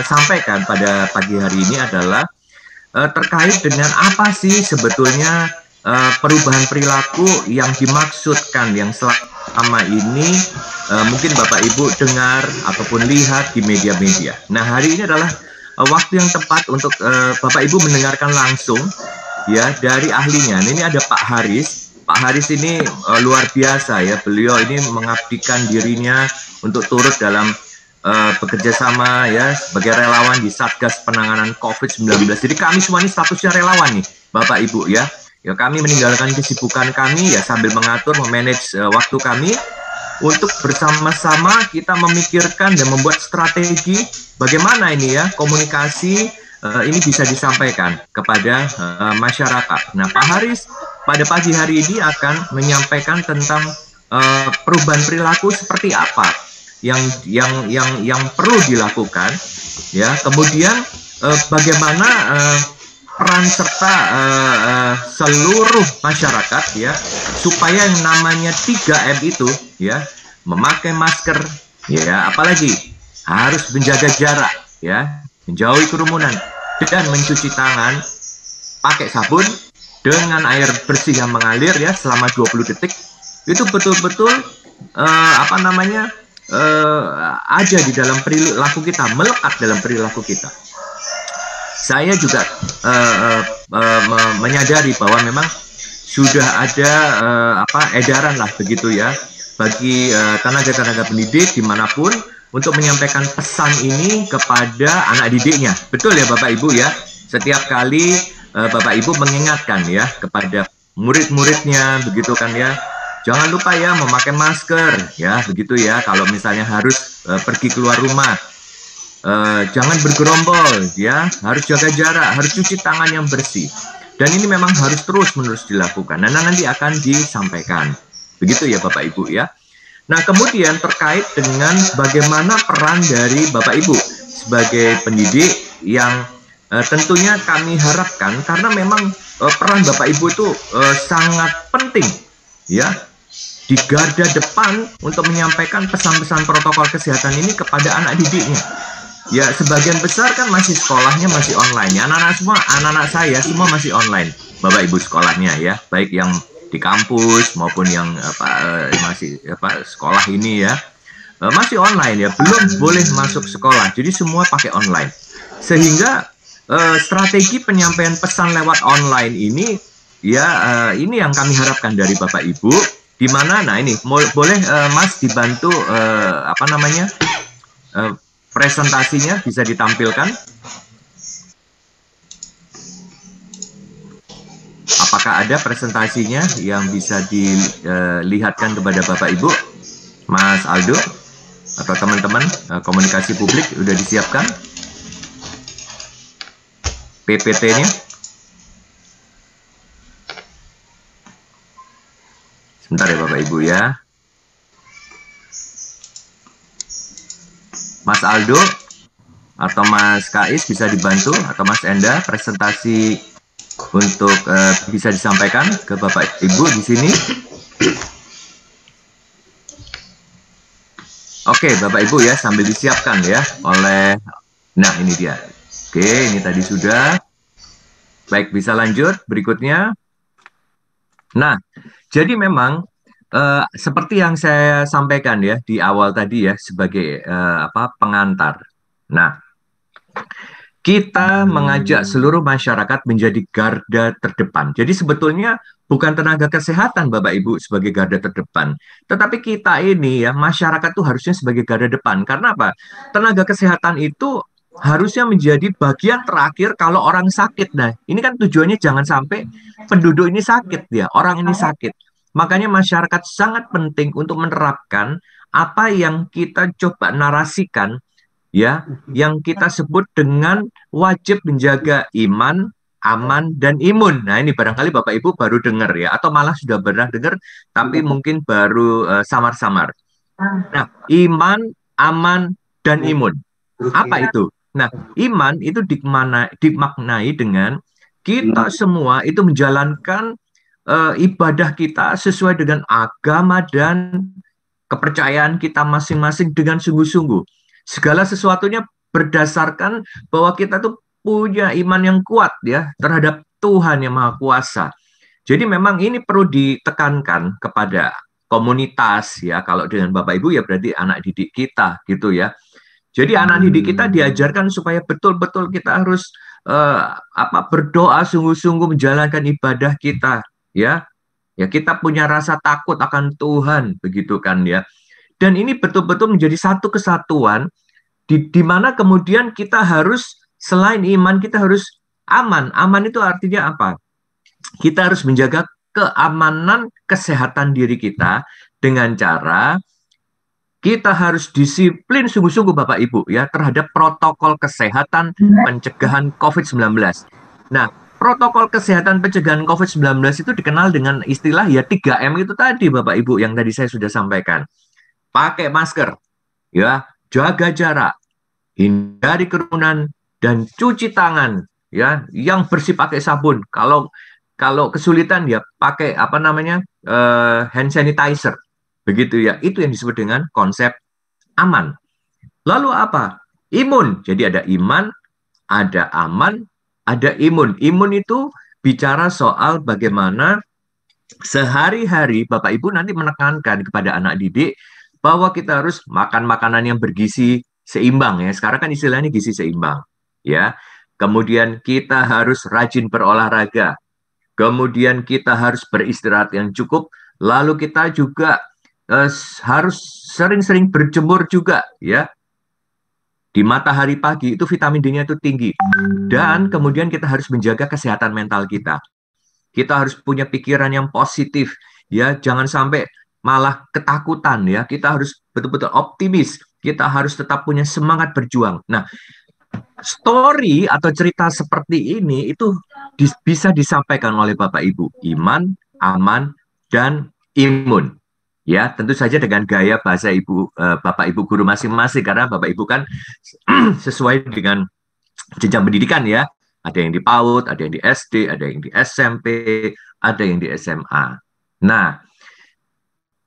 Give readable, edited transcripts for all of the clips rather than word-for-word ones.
sampaikan pada pagi hari ini adalah terkait dengan apa sih sebetulnya perubahan perilaku yang dimaksudkan, yang selama ini mungkin Bapak Ibu dengar ataupun lihat di media-media. Nah, hari ini adalah waktu yang tepat untuk Bapak Ibu mendengarkan langsung ya dari ahlinya. Ini ada Pak Haris. Pak Haris ini luar biasa ya. Beliau ini mengabdikan dirinya untuk turut dalam bekerja sama ya sebagai relawan di Satgas Penanganan COVID-19. Jadi kami semua ini statusnya relawan nih, Bapak Ibu ya. Ya, kami meninggalkan kesibukan kami ya sambil mengatur, memanage waktu kami untuk bersama-sama kita memikirkan dan membuat strategi bagaimana ini ya komunikasi ini bisa disampaikan kepada masyarakat. Nah, Pak Haris pada pagi hari ini akan menyampaikan tentang perubahan perilaku seperti apa yang perlu dilakukan ya. Kemudian bagaimana peran serta seluruh masyarakat ya supaya yang namanya 3M itu ya, memakai masker ya, apalagi harus menjaga jarak ya, menjauhi kerumunan dan mencuci tangan pakai sabun dengan air bersih yang mengalir ya selama 20 detik. Itu betul-betul ada di dalam perilaku kita, melekat dalam perilaku kita. Saya juga menyadari bahwa memang sudah ada edaran lah begitu ya bagi tenaga-tenaga pendidik dimanapun untuk menyampaikan pesan ini kepada anak didiknya. Betul ya Bapak Ibu ya. Setiap kali Bapak Ibu mengingatkan ya kepada murid-muridnya begitu kan ya. Jangan lupa ya memakai masker ya begitu ya. Kalau misalnya harus pergi keluar rumah. Jangan bergerombol ya, harus jaga jarak, harus cuci tangan yang bersih. Dan ini memang harus terus-menerus dilakukan. Nah, nanti akan disampaikan. Begitu ya Bapak Ibu ya. Nah, kemudian terkait dengan bagaimana peran dari Bapak Ibu sebagai pendidik yang tentunya kami harapkan karena memang peran Bapak Ibu itu sangat penting ya di garda depan untuk menyampaikan pesan-pesan protokol kesehatan ini kepada anak didiknya. Ya, sebagian besar kan masih sekolahnya masih online. Ya, anak-anak saya semua masih online, Bapak Ibu sekolahnya ya, baik yang di kampus maupun yang sekolah ini ya masih online ya, belum boleh masuk sekolah. Jadi semua pakai online. Sehingga strategi penyampaian pesan lewat online ini ya ini yang kami harapkan dari Bapak Ibu. Di mana nah ini boleh Mas dibantu presentasinya bisa ditampilkan. Apakah ada presentasinya yang bisa dilihatkan kepada Bapak Ibu, Mas Aldo, atau teman-teman komunikasi publik sudah disiapkan PPT-nya? Sebentar ya Bapak Ibu ya. Mas Aldo atau Mas Kais bisa dibantu, atau Mas Enda presentasi untuk bisa disampaikan ke Bapak Ibu di sini. Oke, Bapak Ibu ya, sambil disiapkan ya oleh, nah ini dia. Oke, ini tadi sudah. Baik, bisa lanjut berikutnya. Nah, jadi memang seperti yang saya sampaikan ya di awal tadi ya sebagai pengantar. Nah, kita mengajak seluruh masyarakat menjadi garda terdepan. Jadi sebetulnya bukan tenaga kesehatan Bapak Ibu sebagai garda terdepan, tetapi kita ini ya masyarakat tuh harusnya sebagai garda depan. Karena apa? Tenaga kesehatan itu harusnya menjadi bagian terakhir kalau orang sakit. Nah, ini kan tujuannya jangan sampai penduduk ini sakit ya, orang ini sakit. Makanya masyarakat sangat penting untuk menerapkan apa yang kita coba narasikan ya, yang kita sebut dengan wajib menjaga iman, aman, dan imun. Nah, ini barangkali Bapak Ibu baru dengar ya, atau malah sudah pernah dengar, tapi mungkin baru samar-samar. Nah, iman, aman, dan imun. Apa itu? Nah, iman itu dimaknai dengan kita semua itu menjalankan ibadah kita sesuai dengan agama dan kepercayaan kita masing-masing dengan sungguh-sungguh. Segala sesuatunya berdasarkan bahwa kita tuh punya iman yang kuat ya terhadap Tuhan yang Maha Kuasa. Jadi memang ini perlu ditekankan kepada komunitas ya. Kalau dengan Bapak Ibu ya berarti anak didik kita gitu ya. Jadi anak didik kita diajarkan supaya betul-betul kita harus berdoa sungguh-sungguh menjalankan ibadah kita ya. Ya kita punya rasa takut akan Tuhan begitu kan ya. Dan ini betul-betul menjadi satu kesatuan di mana kemudian kita harus selain iman kita harus aman. Aman itu artinya apa? Kita harus menjaga keamanan kesehatan diri kita dengan cara kita harus disiplin sungguh-sungguh Bapak Ibu ya terhadap protokol kesehatan pencegahan COVID-19. Nah, protokol kesehatan pencegahan COVID-19 itu dikenal dengan istilah ya 3M itu tadi Bapak Ibu yang tadi saya sudah sampaikan. Pakai masker, ya, jaga jarak, hindari kerumunan dan cuci tangan ya yang bersih pakai sabun. Kalau kesulitan ya pakai hand sanitizer. Begitu ya, itu yang disebut dengan konsep aman. Lalu apa? Imun. Jadi ada iman, ada aman, ada imun. Imun itu bicara soal bagaimana sehari-hari Bapak Ibu nanti menekankan kepada anak didik bahwa kita harus makan makanan yang bergizi seimbang ya. Sekarang kan istilahnya gizi seimbang ya. Kemudian kita harus rajin berolahraga. Kemudian kita harus beristirahat yang cukup. Lalu kita juga harus sering-sering berjemur juga ya di matahari pagi itu vitamin D-nya itu tinggi dan kemudian kita harus menjaga kesehatan mental kita harus punya pikiran yang positif ya jangan sampai malah ketakutan ya kita harus betul-betul optimis kita harus tetap punya semangat berjuang. Nah story atau cerita seperti ini itu bisa disampaikan oleh Bapak Ibu iman, aman, dan imun. Ya, tentu saja dengan gaya bahasa Bapak Ibu guru masing-masing karena Bapak Ibu kan sesuai dengan jenjang pendidikan ya. Ada yang di PAUD, ada yang di SD, ada yang di SMP, ada yang di SMA. Nah,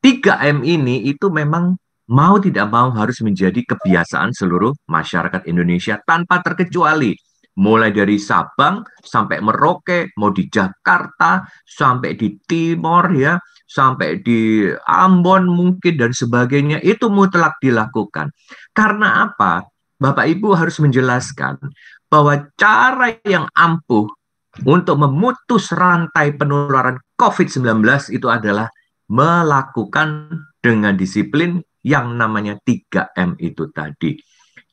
3M ini itu memang mau tidak mau harus menjadi kebiasaan seluruh masyarakat Indonesia tanpa terkecuali. Mulai dari Sabang sampai Merauke, mau di Jakarta, sampai di Timor ya, sampai di Ambon mungkin dan sebagainya, itu mutlak dilakukan. Karena apa? Bapak Ibu harus menjelaskan bahwa cara yang ampuh untuk memutus rantai penularan COVID-19 itu adalah melakukan dengan disiplin yang namanya 3M itu tadi.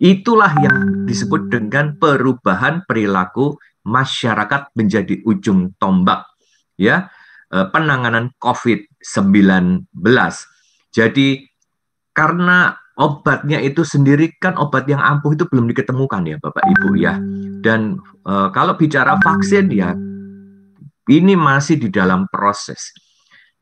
Itulah yang disebut dengan perubahan perilaku masyarakat menjadi ujung tombak ya penanganan COVID-19. Jadi karena obatnya itu sendiri kan obat yang ampuh itu belum diketemukan ya Bapak Ibu ya. Dan kalau bicara vaksin ya ini masih di dalam proses.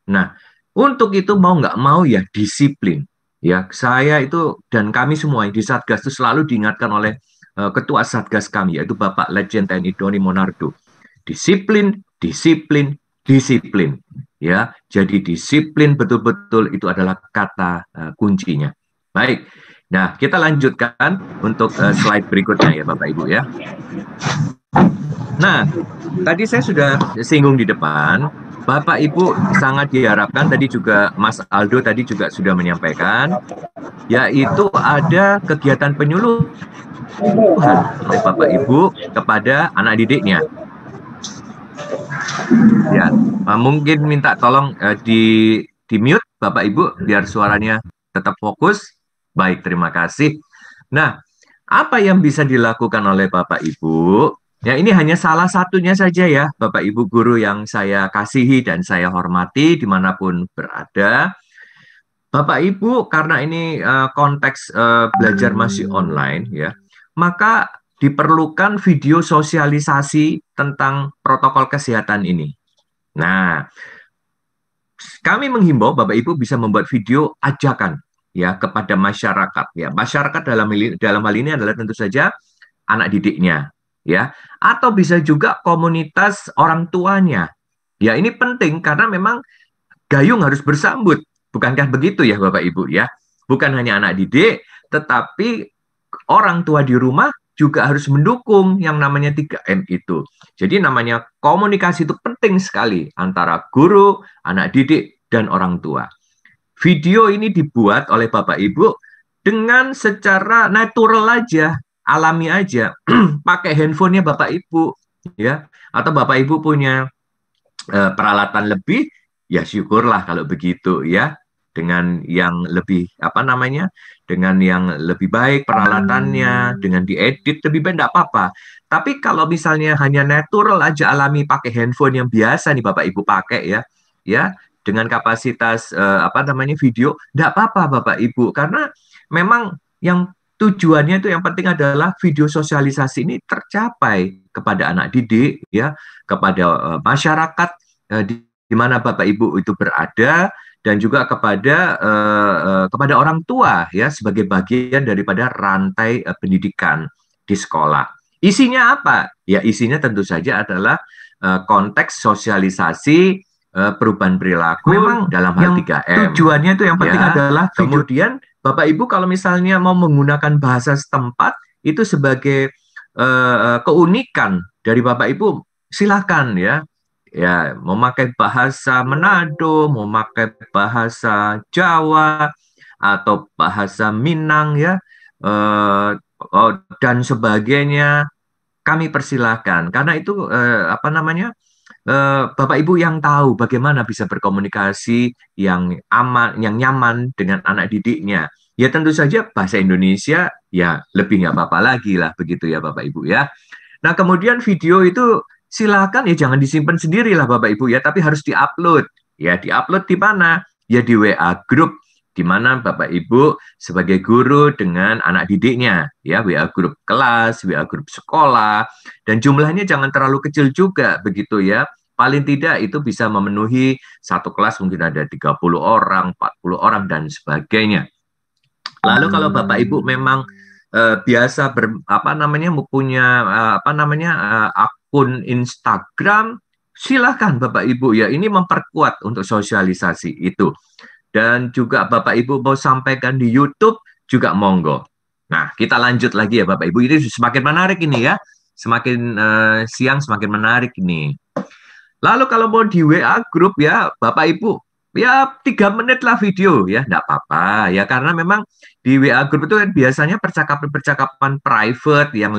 Nah, untuk itu mau nggak mau ya disiplin. Ya, saya itu dan kami semua di Satgas itu selalu diingatkan oleh Ketua Satgas kami, yaitu Bapak Letjen TNI Doni Monardo. Disiplin, disiplin, disiplin. Ya, jadi disiplin betul-betul itu adalah kata kuncinya. Baik, nah kita lanjutkan untuk slide berikutnya ya Bapak Ibu ya. Nah, tadi saya sudah singgung di depan, Bapak Ibu sangat diharapkan, tadi juga Mas Aldo tadi juga sudah menyampaikan, yaitu ada kegiatan penyuluhan oleh Bapak Ibu kepada anak didiknya. Ya, mungkin minta tolong di mute Bapak Ibu biar suaranya tetap fokus. Baik, terima kasih. Nah, apa yang bisa dilakukan oleh Bapak Ibu? Ya, ini hanya salah satunya saja ya, Bapak Ibu guru yang saya kasihi dan saya hormati dimanapun berada. Bapak Ibu, karena ini konteks belajar masih online ya, maka diperlukan video sosialisasi tentang protokol kesehatan ini. Nah, kami menghimbau Bapak Ibu bisa membuat video ajakan ya kepada masyarakat ya. Masyarakat dalam hal ini adalah tentu saja anak didiknya ya, atau bisa juga komunitas orang tuanya. Ya, ini penting karena memang gayung harus bersambut. Bukankah begitu ya Bapak Ibu ya? Bukan hanya anak didik, tetapi orang tua di rumah juga harus mendukung yang namanya 3M itu. Jadi namanya komunikasi itu penting sekali antara guru, anak didik, dan orang tua. Video ini dibuat oleh Bapak Ibu dengan secara natural aja, alami aja, pakai handphonenya Bapak Ibu, ya, atau Bapak Ibu punya peralatan lebih, ya syukurlah kalau begitu ya, dengan yang lebih apa namanya, dengan yang lebih baik peralatannya, dengan diedit lebih baik tidak apa-apa. Tapi kalau misalnya hanya natural aja alami pakai handphone yang biasa nih Bapak Ibu pakai ya, ya dengan kapasitas apa namanya video, tidak apa-apa Bapak Ibu, karena memang yang tujuannya itu yang penting adalah video sosialisasi ini tercapai kepada anak didik ya, kepada masyarakat di mana Bapak Ibu itu berada, dan juga kepada orang tua ya sebagai bagian daripada rantai pendidikan di sekolah. Isinya apa? Ya isinya tentu saja adalah konteks sosialisasi perubahan perilaku memang dalam hal 3M. Tujuannya itu yang penting ya, adalah kemudian Bapak Ibu kalau misalnya mau menggunakan bahasa setempat itu sebagai keunikan dari Bapak Ibu, silakan ya. Ya, mau pakai bahasa Manado, mau pakai bahasa Jawa atau bahasa Minang ya, dan sebagainya, kami persilahkan. Karena itu apa namanya, Bapak Ibu yang tahu bagaimana bisa berkomunikasi yang aman, yang nyaman dengan anak didiknya. Ya tentu saja bahasa Indonesia ya lebih nggak apa-apa lagi lah begitu ya Bapak Ibu ya. Nah kemudian video itu silakan ya jangan disimpan sendiri lah Bapak Ibu ya, tapi harus diupload. Ya diupload di mana? Ya di WA group, di mana Bapak Ibu sebagai guru dengan anak didiknya, ya WA grup kelas, WA grup sekolah, dan jumlahnya jangan terlalu kecil juga begitu ya. Paling tidak itu bisa memenuhi satu kelas mungkin ada 30 orang, 40 orang dan sebagainya. Lalu kalau Bapak Ibu memang biasa apa namanya punya apa namanya akun Instagram, silahkan Bapak Ibu ya, ini memperkuat untuk sosialisasi itu. Dan juga Bapak Ibu mau sampaikan di YouTube juga monggo. Nah, kita lanjut lagi ya Bapak Ibu, ini semakin menarik ini ya, semakin siang semakin menarik ini. Lalu kalau mau di WA grup ya Bapak Ibu, ya 3 menit lah video ya, enggak apa-apa ya, karena memang di WA grup itu kan biasanya percakapan private yang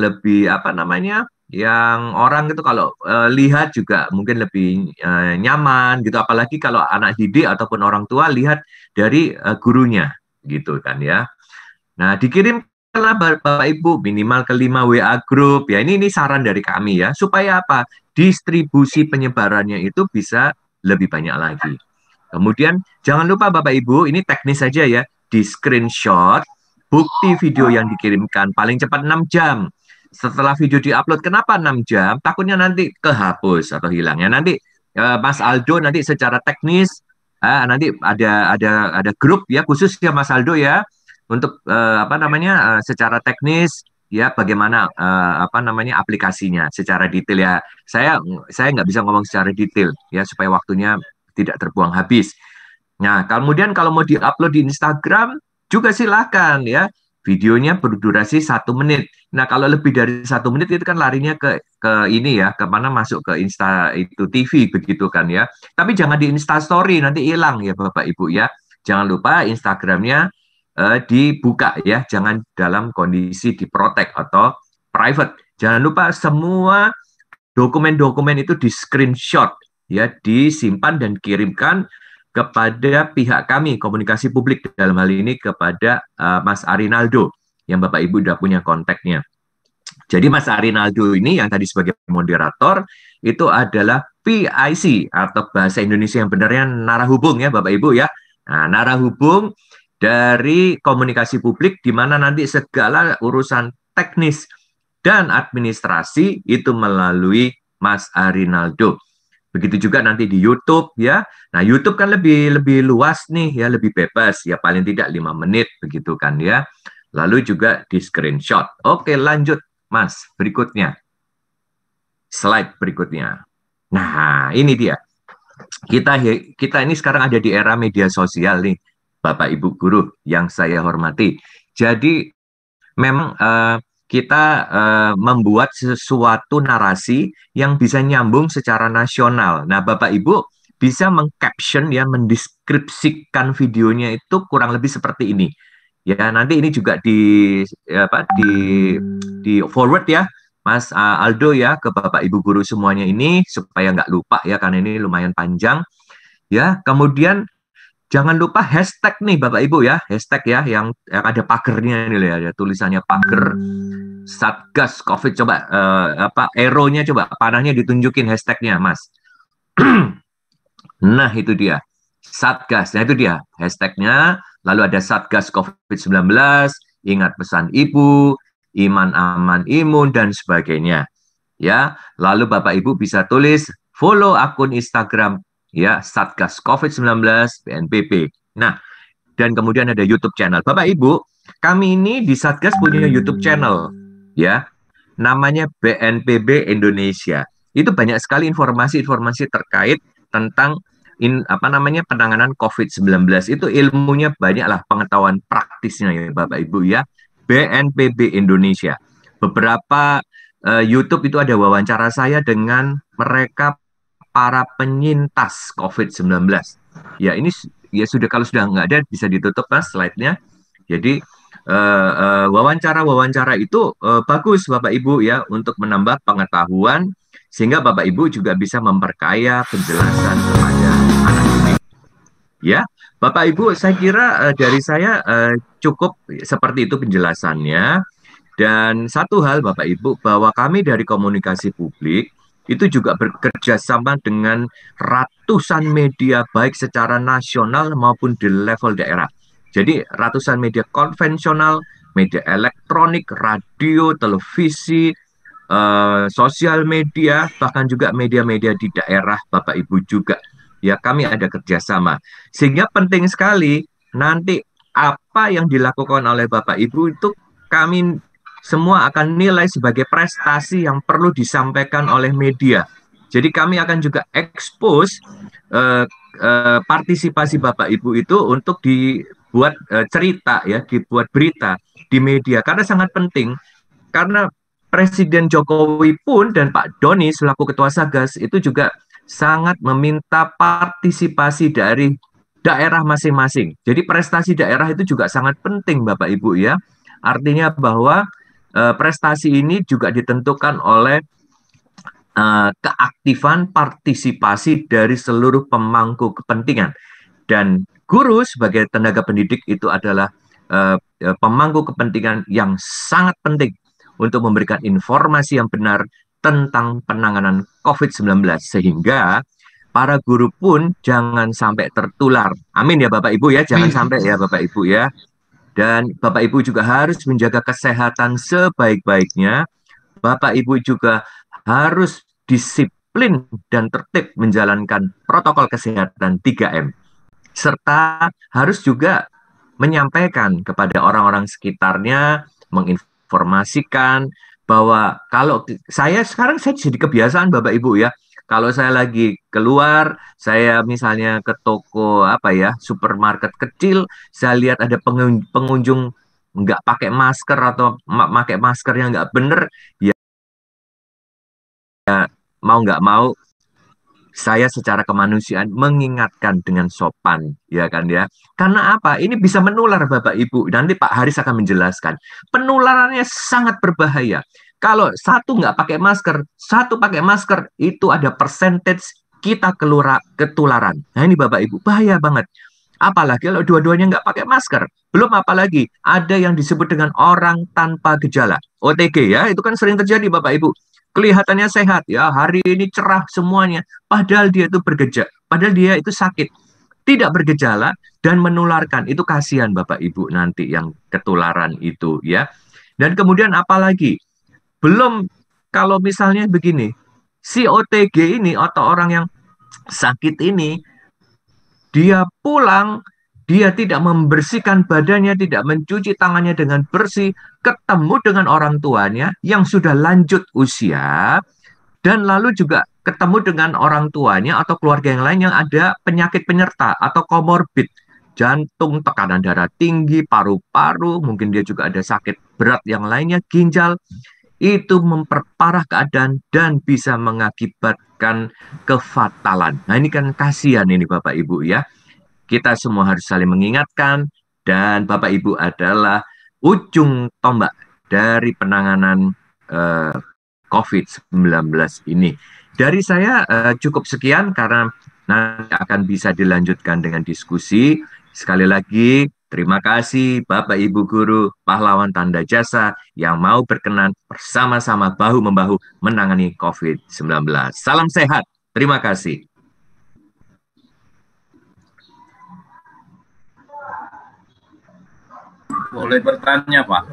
lebih apa namanya, yang orang itu kalau lihat juga mungkin lebih nyaman gitu, apalagi kalau anak didik ataupun orang tua lihat dari gurunya gitu kan ya. Nah dikirimkanlah Bapak Ibu minimal ke 5 WA grup ya, ini saran dari kami ya, supaya apa, distribusi penyebarannya itu bisa lebih banyak lagi. Kemudian jangan lupa Bapak Ibu, ini teknis saja ya, di screenshot bukti video yang dikirimkan paling cepat 6 jam. Setelah video diupload, kenapa 6 jam? Takutnya nanti kehapus atau hilang ya. Nanti Mas Aldo nanti secara teknis nanti ada grup ya khusus ya Mas Aldo ya untuk apa namanya secara teknis ya bagaimana apa namanya aplikasinya secara detail ya. Saya nggak bisa ngomong secara detail ya supaya waktunya tidak terbuang habis. Nah, kemudian kalau mau diupload di Instagram juga silakan ya. Videonya berdurasi 1 menit. Nah, kalau lebih dari 1 menit itu kan larinya ke ini ya, kemana masuk ke Insta itu TV begitu kan ya. Tapi jangan di Insta Story nanti hilang ya Bapak Ibu ya. Jangan lupa Instagramnya dibuka ya, jangan dalam kondisi diprotek atau private. Jangan lupa semua dokumen-dokumen itu di screenshot ya, disimpan dan kirimkan kepada pihak kami komunikasi publik, dalam hal ini kepada Mas Arinaldo yang Bapak Ibu sudah punya kontaknya. Jadi Mas Arinaldo ini yang tadi sebagai moderator itu adalah PIC atau bahasa Indonesia yang benarnya narahubung ya Bapak Ibu ya. Nah, narahubung dari komunikasi publik di mana nanti segala urusan teknis dan administrasi itu melalui Mas Arinaldo. Begitu juga nanti di YouTube ya. Nah, YouTube kan lebih luas nih ya, lebih bebas ya, paling tidak 5 menit begitu kan ya. Lalu juga di screenshot. Oke, lanjut Mas, berikutnya. Slide berikutnya. Nah, ini dia. Kita ini sekarang ada di era media sosial nih. Bapak Ibu guru yang saya hormati. Jadi memang kita membuat sesuatu narasi yang bisa nyambung secara nasional. Nah, Bapak Ibu bisa mengcaption ya, mendeskripsikan videonya itu kurang lebih seperti ini. Ya, nanti ini juga di forward ya, Mas Aldo ya, ke Bapak Ibu guru semuanya ini supaya nggak lupa ya, karena ini lumayan panjang. Ya, kemudian jangan lupa hashtag nih Bapak Ibu ya, hashtag ya yang ada pagernya ini ya, ada tulisannya pager Satgas COVID. Coba arrow-nya coba panahnya ditunjukin hashtagnya Mas. Nah itu dia Satgas. Nah itu dia hashtagnya. Lalu ada Satgas COVID-19, ingat pesan Ibu, iman aman imun dan sebagainya. Ya, lalu Bapak Ibu bisa tulis follow akun Instagram ya Satgas COVID-19 BNPB. Nah, dan kemudian ada YouTube channel. Bapak Ibu, kami ini di Satgas punya YouTube channel ya. Namanya BNPB Indonesia. Itu banyak sekali informasi-informasi terkait tentang penanganan COVID-19. Itu ilmunya banyak lah, pengetahuan praktisnya ya Bapak Ibu ya. BNPB Indonesia. Beberapa YouTube itu ada wawancara saya dengan mereka para penyintas COVID-19. Ya ini ya sudah, kalau sudah nggak ada bisa ditutup Mas slide-nya. Jadi wawancara-wawancara itu bagus Bapak Ibu ya untuk menambah pengetahuan sehingga Bapak Ibu juga bisa memperkaya penjelasan kepada anak didik. Ya, Bapak Ibu, saya kira dari saya cukup seperti itu penjelasannya. Dan satu hal Bapak Ibu, bahwa kami dari komunikasi publik itu juga bekerja sama dengan ratusan media baik secara nasional maupun di level daerah. Jadi ratusan media konvensional, media elektronik, radio, televisi, sosial media, bahkan juga media-media di daerah Bapak Ibu juga. Ya kami ada kerjasama. Sehingga penting sekali nanti apa yang dilakukan oleh Bapak Ibu itu kami semua akan nilai sebagai prestasi yang perlu disampaikan oleh media. Jadi kami akan juga expose partisipasi Bapak Ibu itu untuk dibuat cerita ya, dibuat berita di media karena sangat penting. Karena Presiden Jokowi pun dan Pak Doni selaku Ketua Satgas itu juga sangat meminta partisipasi dari daerah masing-masing. Jadi prestasi daerah itu juga sangat penting Bapak Ibu ya. Artinya bahwa prestasi ini juga ditentukan oleh keaktifan partisipasi dari seluruh pemangku kepentingan. Dan guru sebagai tenaga pendidik itu adalah pemangku kepentingan yang sangat penting untuk memberikan informasi yang benar tentang penanganan COVID-19 sehingga para guru pun jangan sampai tertular. Amin ya Bapak Ibu ya, jangan sampai ya Bapak Ibu ya. Dan Bapak Ibu juga harus menjaga kesehatan sebaik-baiknya. Bapak Ibu juga harus disiplin dan tertib menjalankan protokol kesehatan 3M. Serta harus juga menyampaikan kepada orang-orang sekitarnya, menginformasikan bahwa kalau saya jadi kebiasaan Bapak Ibu ya, kalau saya lagi keluar, saya misalnya ke toko supermarket kecil, saya lihat ada pengunjung nggak pakai masker atau pakai masker yang nggak bener, ya mau nggak mau saya secara kemanusiaan mengingatkan dengan sopan, ya kan ya. Karena apa? Ini bisa menular Bapak Ibu. Nanti Pak Haris akan menjelaskan. Penularannya sangat berbahaya. Kalau satu nggak pakai masker, satu pakai masker, itu ada percentage kita ketularan. Nah ini Bapak Ibu, bahaya banget. Apalagi kalau dua-duanya nggak pakai masker. Belum apalagi ada yang disebut dengan orang tanpa gejala. OTG ya, itu kan sering terjadi Bapak Ibu. Kelihatannya sehat ya, hari ini cerah semuanya. Padahal dia itu padahal dia itu sakit. Tidak bergejala dan menularkan. Itu kasihan Bapak Ibu nanti yang ketularan itu ya. Dan kemudian apalagi? Belum kalau misalnya begini, si OTG ini atau orang yang sakit ini dia pulang, dia tidak membersihkan badannya, tidak mencuci tangannya dengan bersih, ketemu dengan orang tuanya yang sudah lanjut usia, dan lalu juga ketemu dengan orang tuanya atau keluarga yang lain yang ada penyakit penyerta atau komorbid. jantung, tekanan darah tinggi, paru-paru, mungkin dia juga ada sakit berat yang lainnya, ginjal, itu memperparah keadaan dan bisa mengakibatkan kefatalan. Nah, ini kan kasihan ini Bapak Ibu ya. Kita semua harus saling mengingatkan dan Bapak Ibu adalah ujung tombak dari penanganan COVID-19 ini. Dari saya cukup sekian karena nanti akan bisa dilanjutkan dengan diskusi. Sekali lagi, terima kasih Bapak Ibu Guru, pahlawan tanda jasa yang mau berkenan bersama-sama bahu-membahu menangani COVID-19. Salam sehat, terima kasih. Boleh bertanya, Pak?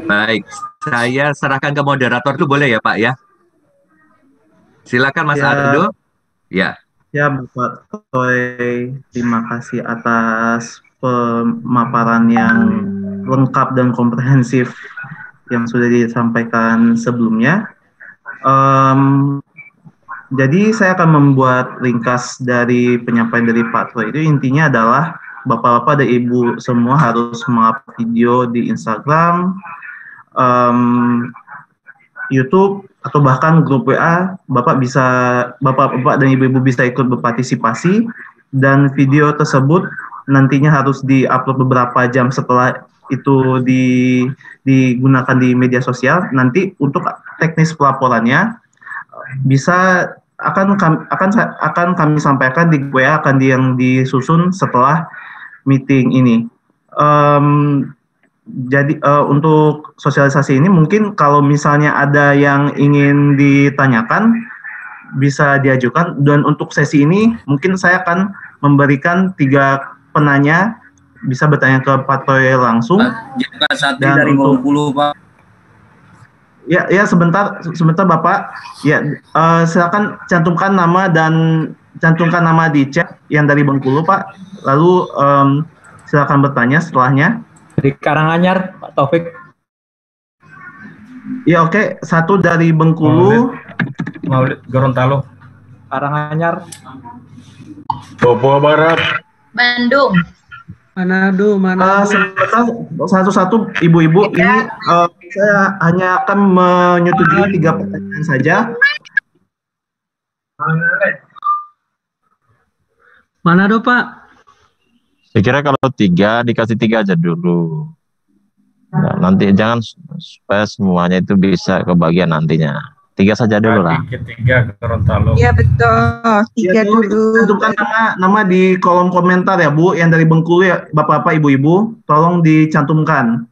Baik, saya serahkan ke moderator dulu boleh ya Pak ya? Silakan Mas Ardo. Ya. Ya, Bapak Toy, terima kasih atas pemaparan yang lengkap dan komprehensif yang sudah disampaikan sebelumnya. Jadi saya akan membuat ringkas dari penyampaian dari Pak Toy. Itu intinya adalah Bapak-bapak dan Ibu semua harus mengupload video di Instagram, YouTube, atau bahkan grup WA. Bapak-bapak dan Ibu-ibu bisa ikut berpartisipasi, dan video tersebut nantinya harus diupload beberapa jam setelah itu digunakan di media sosial. Nanti untuk teknis pelaporannya akan kami sampaikan di WA, yang disusun setelah meeting ini. Jadi untuk sosialisasi ini mungkin kalau misalnya ada yang ingin ditanyakan bisa diajukan, dan untuk sesi ini mungkin saya akan memberikan 3 penanya bisa bertanya ke Pak Toy langsung. Jika Satri dari Bengkulu, Pak. Ya sebentar Bapak. Ya, silakan cantumkan nama di chat yang dari Bengkulu, Pak. Lalu silakan bertanya setelahnya. Dari Karanganyar, Pak Taufik. Ya, oke. 1 dari Bengkulu. Maulid Gorontalo. Karanganyar. Papua Barat. Bandung. Manado. Sebentar, satu-satu Ibu-ibu. Ini saya hanya akan menyetujui 3 pertanyaan saja. Manado, Pak. Saya kira kalau 3 dikasih 3 aja dulu. Nah, nanti jangan supaya semuanya itu bisa kebagian nantinya. 3 saja dulu lah. Ketiga Gorontalo. Iya betul. 3 dulu. Tentukan nama di kolom komentar ya Bu, yang dari Bengkulu ya Bapak-bapak Ibu-ibu, tolong dicantumkan.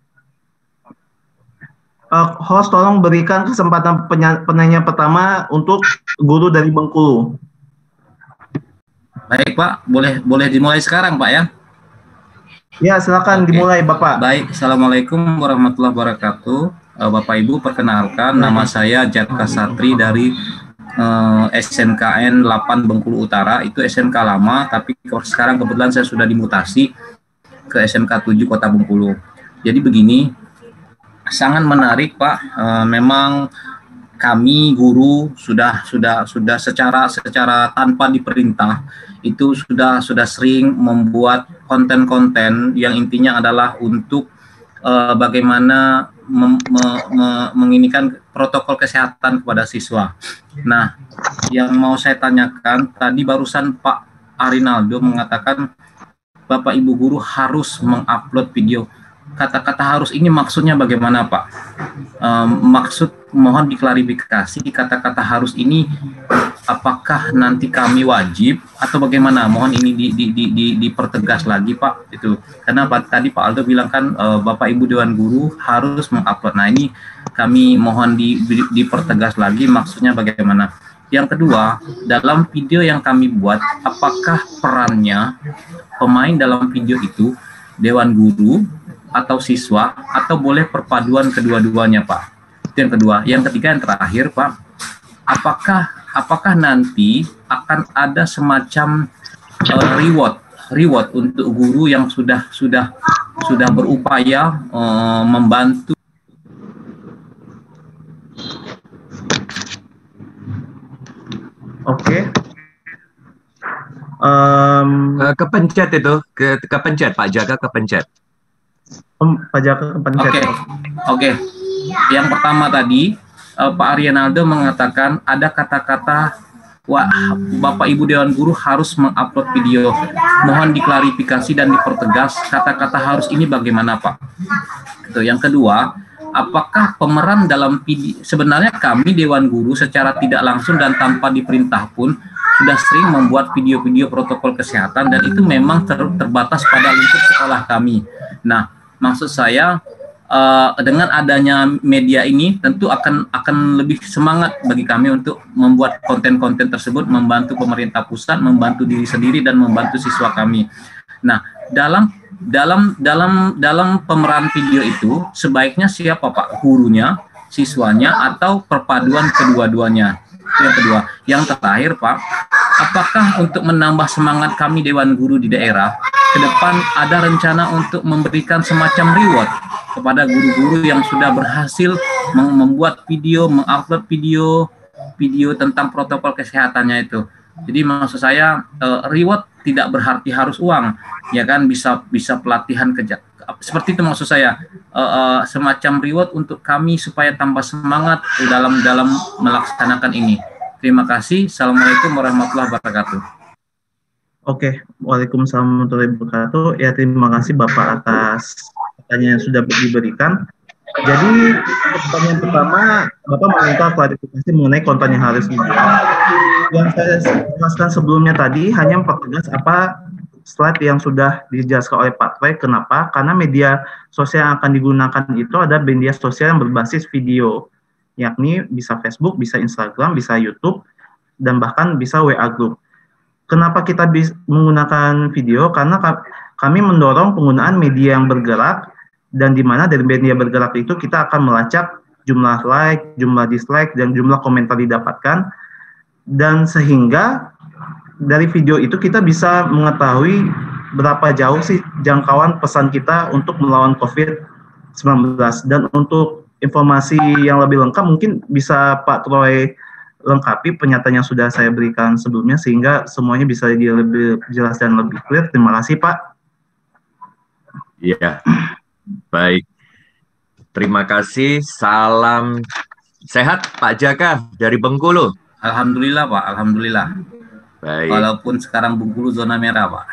Host tolong berikan kesempatan penanya pertama untuk guru dari Bengkulu. Baik Pak, boleh dimulai sekarang Pak ya? Ya, silakan dimulai Bapak. Baik, Assalamualaikum warahmatullahi wabarakatuh. Bapak Ibu, perkenalkan nama saya Jatka Satri dari SNKN 8 Bengkulu Utara. Itu SMK lama, tapi sekarang kebetulan saya sudah dimutasi ke SMK 7 Kota Bengkulu. Jadi begini, sangat menarik Pak. Memang kami guru sudah secara tanpa diperintah itu sudah sering membuat konten-konten yang intinya adalah untuk bagaimana menginikan protokol kesehatan kepada siswa. Nah, yang mau saya tanyakan tadi barusan Pak Arinaldo mengatakan Bapak Ibu guru harus mengupload video. Kata-kata harus ini maksudnya bagaimana Pak? Maksud mohon diklarifikasi kata-kata harus ini apakah nanti kami wajib atau bagaimana? Mohon ini dipertegas lagi Pak. Itu karena tadi Pak Aldo bilang kan Bapak Ibu Dewan Guru harus mengupload. Nah ini kami mohon dipertegas lagi maksudnya bagaimana. Yang kedua, dalam video yang kami buat, apakah perannya pemain dalam video itu Dewan Guru atau siswa atau boleh perpaduan kedua-duanya Pak? Itu yang kedua. Yang ketiga, yang terakhir Pak, apakah nanti akan ada semacam reward untuk guru yang sudah berupaya membantu. Oke. Kepencet itu, kepencet Pak Jaka, kepencet. Pak Jaka kepencet. Oke. Yang pertama tadi Pak Arianaldo mengatakan ada kata-kata Bapak Ibu Dewan Guru harus mengupload video. Mohon diklarifikasi dan dipertegas kata-kata harus ini bagaimana Pak? Itu yang kedua, apakah pemeran dalam video, sebenarnya kami Dewan Guru secara tidak langsung dan tanpa diperintah pun sudah sering membuat video-video protokol kesehatan dan itu memang terbatas pada lingkup sekolah kami. Nah, maksud saya dengan adanya media ini tentu akan lebih semangat bagi kami untuk membuat konten-konten tersebut, membantu pemerintah pusat, membantu diri sendiri dan membantu siswa kami. Nah, dalam pemeran video itu sebaiknya siapa Pak? Gurunya, siswanya, atau perpaduan kedua-duanya? Itu yang kedua. Yang terakhir Pak, apakah untuk menambah semangat kami Dewan Guru di daerah, ke depan ada rencana untuk memberikan semacam reward kepada guru-guru yang sudah berhasil membuat video, mengupload video tentang protokol kesehatannya itu. Jadi maksud saya reward tidak berarti harus uang, ya kan, bisa pelatihan kerja. Seperti itu maksud saya, semacam reward untuk kami supaya tambah semangat dalam melaksanakan ini. Terima kasih. Assalamualaikum warahmatullahi wabarakatuh. Oke, waalaikumsalam warahmatullahi wabarakatuh. Ya, terima kasih Bapak atas pertanyaan yang sudah diberikan. Jadi pertanyaan pertama, Bapak meminta klarifikasi mengenai konten yang harus dibuat. Yang saya jelaskan sebelumnya tadi hanya mempertegas apa slide yang sudah dijelaskan oleh Pak Troy. Kenapa? Karena media sosial yang akan digunakan itu ada media sosial yang berbasis video, yakni bisa Facebook, bisa Instagram, bisa YouTube, dan bahkan bisa WA Group. Kenapa kita bisa menggunakan video? Karena kami mendorong penggunaan media yang bergerak, dan di mana dari media bergerak itu kita akan melacak jumlah like, jumlah dislike, dan jumlah komentar didapatkan, dan sehingga dari video itu kita bisa mengetahui berapa jauh sih jangkauan pesan kita untuk melawan COVID-19. Dan untuk informasi yang lebih lengkap mungkin bisa Pak Troy lengkapi pernyataan yang sudah saya berikan sebelumnya sehingga semuanya bisa lebih jelas dan lebih clear. Terima kasih Pak. Iya, baik. Terima kasih. Salam sehat Pak Jaka dari Bengkulu. Alhamdulillah Pak, alhamdulillah. Baik. Walaupun sekarang Bengkulu zona merah Pak.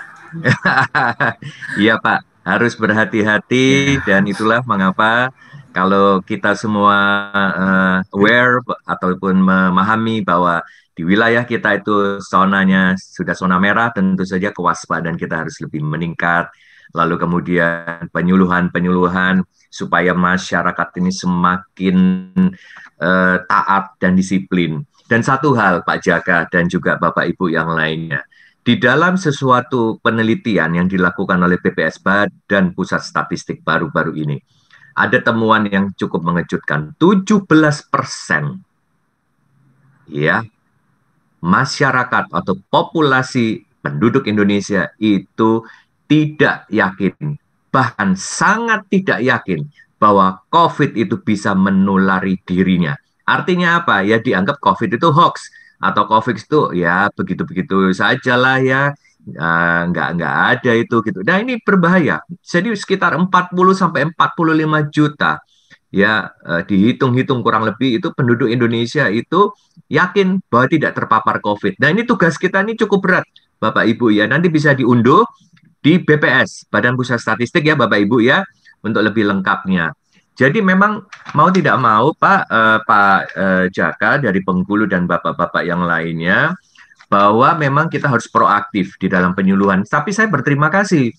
Iya Pak, harus berhati-hati dan itulah mengapa kalau kita semua aware ataupun memahami bahwa di wilayah kita itu zonanya sudah zona merah, tentu saja kewaspadaan kita harus lebih meningkat. Lalu kemudian penyuluhan supaya masyarakat ini semakin taat dan disiplin. Dan satu hal Pak Jaka dan juga Bapak Ibu yang lainnya, di dalam sesuatu penelitian yang dilakukan oleh BPS Badan Pusat Statistik baru-baru ini, ada temuan yang cukup mengejutkan. 17% ya masyarakat atau populasi penduduk Indonesia itu tidak yakin, bahkan sangat tidak yakin bahwa COVID itu bisa menulari dirinya. Artinya apa? Ya dianggap COVID itu hoax atau COVID itu ya begitu-begitu sajalah ya. Nggak ada itu gitu. Nah ini berbahaya. Jadi sekitar 40-45 juta ya dihitung-hitung kurang lebih itu penduduk Indonesia itu yakin bahwa tidak terpapar COVID. Nah ini tugas kita ini cukup berat Bapak Ibu ya. Nanti bisa diunduh di BPS Badan Pusat Statistik ya Bapak Ibu ya untuk lebih lengkapnya. Jadi memang mau tidak mau Pak Jaka dari Bengkulu dan bapak-bapak yang lainnya, bahwa memang kita harus proaktif di dalam penyuluhan. Tapi saya berterima kasih.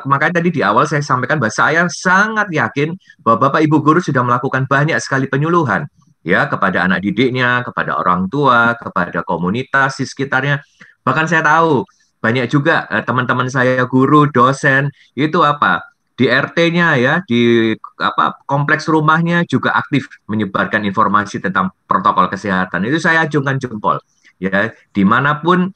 Makanya tadi di awal saya sampaikan bahwa saya sangat yakin bahwa Bapak Ibu guru sudah melakukan banyak sekali penyuluhan ya kepada anak didiknya, kepada orang tua, kepada komunitas di sekitarnya. Bahkan saya tahu banyak juga teman-teman saya guru, dosen itu apa? Di RT-nya ya, di kompleks rumahnya juga aktif menyebarkan informasi tentang protokol kesehatan. Itu saya acungkan jempol. Ya, dimanapun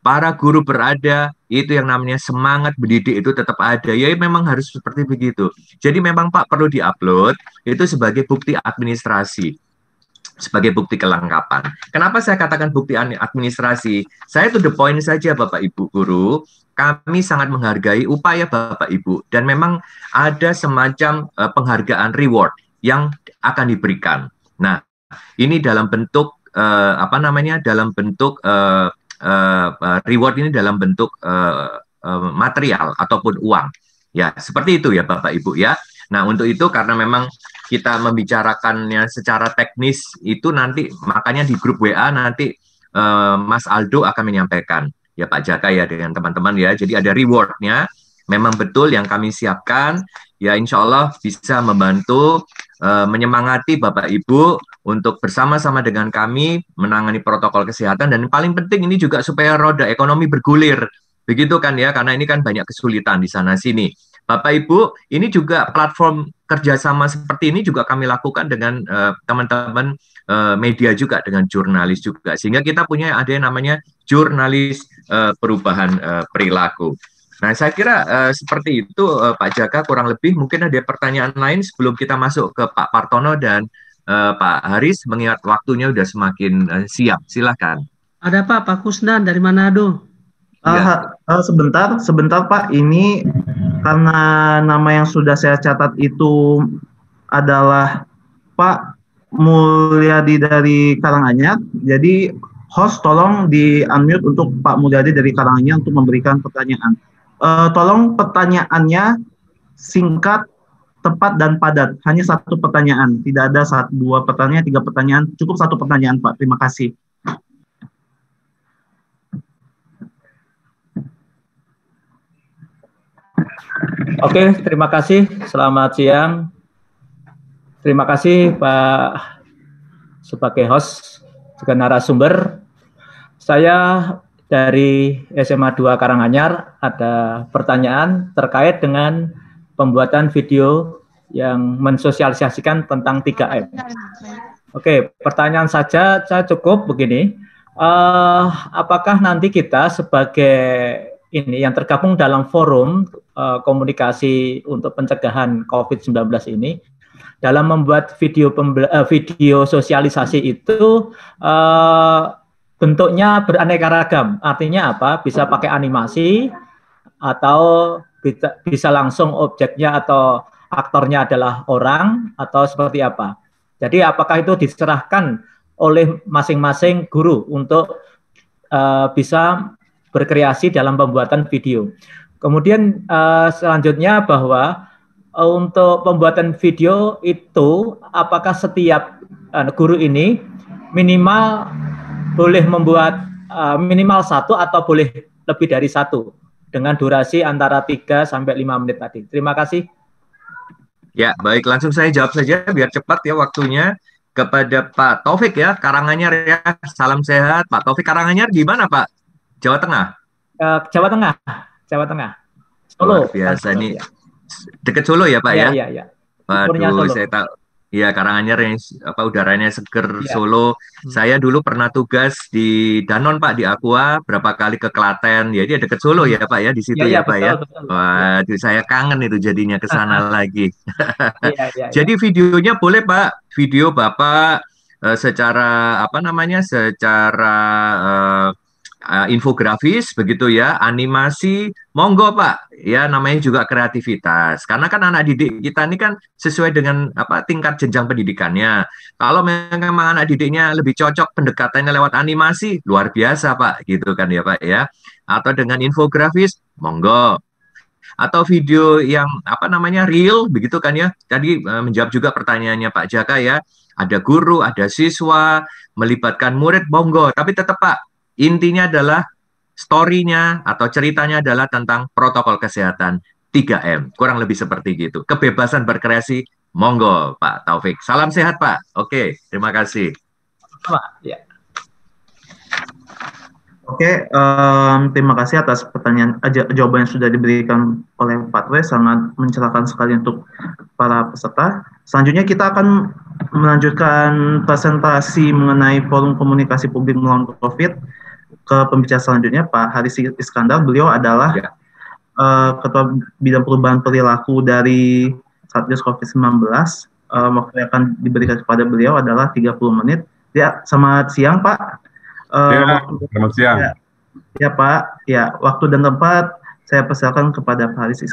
para guru berada, itu yang namanya semangat mendidik itu tetap ada. Ya, memang harus seperti begitu. Jadi memang Pak perlu diupload itu sebagai bukti administrasi. sebagai bukti kelengkapan. Kenapa saya katakan bukti administrasi? Saya to the point saja, Bapak Ibu Guru. Kami sangat menghargai upaya Bapak Ibu dan memang ada semacam penghargaan reward yang akan diberikan. Nah, ini dalam bentuk dalam bentuk reward ini dalam bentuk material ataupun uang. Ya, seperti itu ya Bapak Ibu ya. Nah, untuk itu karena memang kita membicarakannya secara teknis itu nanti, makanya di grup WA nanti Mas Aldo akan menyampaikan ya Pak Jaka ya dengan teman-teman ya. Jadi ada rewardnya, memang betul yang kami siapkan ya, insya Allah bisa membantu menyemangati Bapak Ibu untuk bersama-sama dengan kami menangani protokol kesehatan, dan paling penting ini juga supaya roda ekonomi bergulir, begitu kan ya, karena ini kan banyak kesulitan di sana sini. Bapak Ibu, ini juga platform kerjasama seperti ini juga kami lakukan dengan teman-teman media juga, dengan jurnalis juga, sehingga kita punya ada yang namanya jurnalis perubahan perilaku. Nah, saya kira seperti itu Pak Jaka kurang lebih. Mungkin ada pertanyaan lain sebelum kita masuk ke Pak Partono dan Pak Haris, mengingat waktunya sudah semakin siap. Silakan. Ada Pak Kusnan dari Manado. Sebentar Pak, ini karena nama yang sudah saya catat itu adalah Pak Mulyadi dari Karanganyar, jadi host tolong di-unmute untuk Pak Mulyadi dari Karanganyar untuk memberikan pertanyaan. Tolong pertanyaannya singkat, tepat, dan padat. Hanya satu pertanyaan, tidak ada 1, 2 pertanyaan, 3 pertanyaan, cukup 1 pertanyaan Pak. Terima kasih. Oke, terima kasih. Selamat siang. Terima kasih Pak sebagai host juga narasumber. Saya dari SMA 2 Karanganyar ada pertanyaan terkait dengan pembuatan video yang mensosialisasikan tentang 3M. Oke, pertanyaan saja saya cukup begini. Apakah nanti kita sebagai ini yang tergabung dalam forum komunikasi untuk pencegahan COVID-19 ini, dalam membuat video sosialisasi itu bentuknya beraneka ragam. Artinya apa? Bisa pakai animasi atau bisa langsung objeknya atau aktornya adalah orang atau seperti apa. Jadi apakah itu diserahkan oleh masing-masing guru untuk bisa berkreasi dalam pembuatan video. Kemudian selanjutnya bahwa untuk pembuatan video itu apakah setiap guru ini minimal boleh membuat minimal 1 atau boleh lebih dari 1 dengan durasi antara 3 sampai 5 menit tadi. Terima kasih. Ya, baik, langsung saya jawab saja biar cepat ya waktunya, kepada Pak Taufik ya, Karanganyar ya. Salam sehat Pak Taufik. Karanganyar gimana Pak? Jawa Tengah? Jawa Tengah. Solo. Luar biasa ini. Dekat Solo ya Pak ya? Iya. Waduh, saya tahu. Iya, Karanganyar yang udaranya seger Solo. Saya dulu pernah tugas di Danon Pak, di Aqua, berapa kali ke Klaten. Ya, dia dekat Solo ya Pak ya, di situ ya Pak ya. Waduh, saya kangen itu jadinya ke sana lagi. Jadi videonya boleh Pak, video Bapak secara infografis begitu ya, animasi, monggo Pak. Ya, namanya juga kreativitas. Karena kan anak didik kita ini kan sesuai dengan tingkat jenjang pendidikannya. Kalau memang anak didiknya lebih cocok pendekatannya lewat animasi, luar biasa Pak, gitu kan ya Pak ya. Atau dengan infografis, monggo. Atau video yang real begitu kan ya. Tadi menjawab juga pertanyaannya Pak Jaka ya. Ada guru, ada siswa, melibatkan murid, monggo. Tapi tetap Pak, intinya adalah story-nya atau ceritanya adalah tentang protokol kesehatan 3M. Kurang lebih seperti gitu. Kebebasan berkreasi, monggo Pak Taufik. Salam sehat Pak. Oke, terima kasih. Oke, terima kasih atas pertanyaan, jawaban yang sudah diberikan oleh Pak Tre, sangat mencerahkan sekali untuk para peserta. Selanjutnya kita akan melanjutkan presentasi mengenai forum komunikasi publik melawan COVID ke pembicara selanjutnya, Pak Haris Iskandar. Beliau adalah Ketua Bidang Perubahan Perilaku dari Satgas COVID-19. waktu yang akan diberikan kepada beliau adalah 30 menit. Ya, selamat siang Pak. Selamat siang. Ya Pak, ya waktu dan tempat saya persilakan kepada Pak Haris.